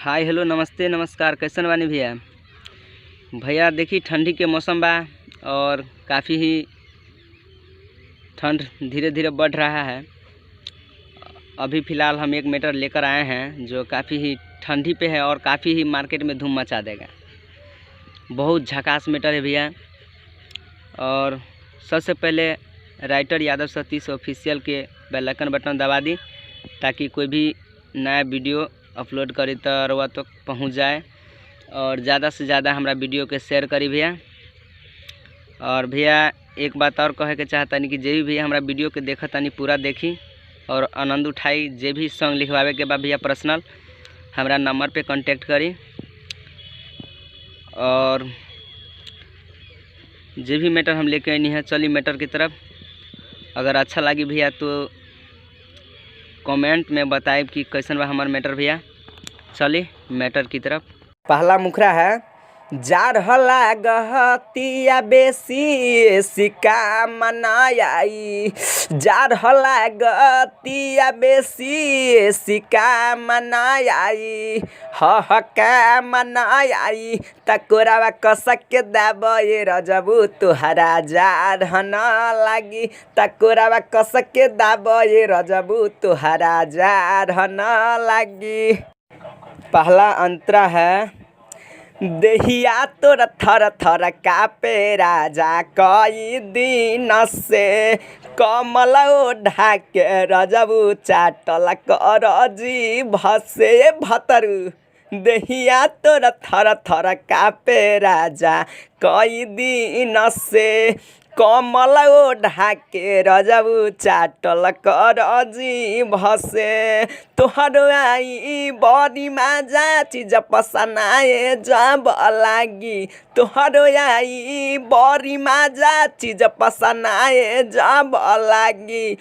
Hi hello नमस्ते नमस्कार, कैसन बानी भैया। भैया देखी ठंडी के मौसम बा और काफ़ी ही ठंड धीरे धीरे बढ़ रहा है। अभी फ़िलहाल हम एक मीटर लेकर आए हैं जो काफ़ी ही ठंडी पे है और काफ़ी ही मार्केट में धूम मचा देगा। बहुत झकास मीटर है भैया। और सबसे पहले राइटर यादव सतीश ऑफिशियल के बेल आइकन बटन दबा दी ताकि कोई भी नया वीडियो अपलोड करी तो रउआ तक पहुँच जाए और ज़्यादा से ज़्यादा हमारा वीडियो के शेयर करी भैया। और भैया एक बात और कहे के चाहतानी कि जे भी भैया हमारा वीडियो के देखतानी पूरा देखी और आनंद उठाई। जे भी सॉन्ग लिखवावे के बाद भैया पर्सनल हमारा नंबर पे कांटेक्ट करी। और जे भी मैटर हम लेके आनी है चली मैटर की तरफ। अगर अच्छा लगी भैया तो कमेंट में बताए कि कैसन बा हमार मैटर भैया। चली मैटर की तरफ। पहला मुखरा है, जार हला गहतिया बेसी सिका मनाई। जार हला गहतिया बेसी सिका मनाई। का मनाई तकोरावा कसक के दाबे रजबू तुहरा जार हना लागी। तकोरावा कसक के दाबे रजबू तुहरा जार हना लागी। पहला अंतरा है, देहिया तोर थर थर कापे राजा कई दिन से। कमल ओढ़ा के रजबू चाटल कर जीभ से भतरू। देहिया तोर थर थर कापे राजा कई दिन से। कमल ओढ़ा के रजबू चाटल कर जीभ से। तोहर आई बड़ी मजा चीज पसनाए जब लागी। तोहर आई बड़ी मजा चीज पसनाए जब लागी।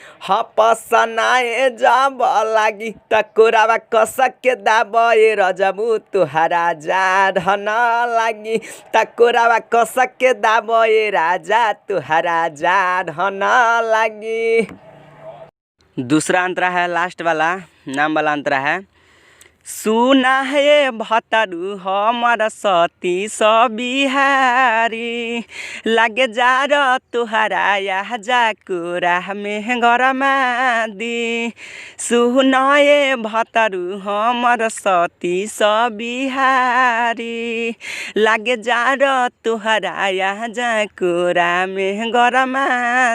पसनाए जब लागी तकोरावा कसक के दाबे रजबू तुहरा जार हना लागी। तकोरावा कसक के दाबे राजा तुहरा जार हना लागी। दूसरा अंतरा है, लास्ट वाला नाम वाला अंतरा है, सुना है भतरू हमर सती बिहारी। लगे जार तुहरा यह जाकुरा में गरमा दी। सुना है भतरू हमर सती बिहारी। लगे जार तुहरा यह जाकुरा में गरमा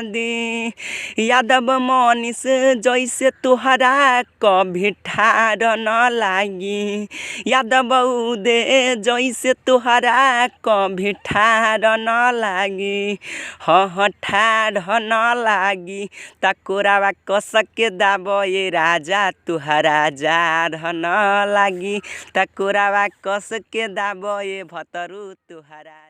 दी। यादव मनीष जैसे तुहरा कभी ठार न लागी। यादव उदे जैसे तुहरा कभी ठार न लागी। ठार न लागी तकोरावा कसक के दाबे राजा तुहरा जार न लागी। तकोरावा कसक के दाबे भतरू तुहरा।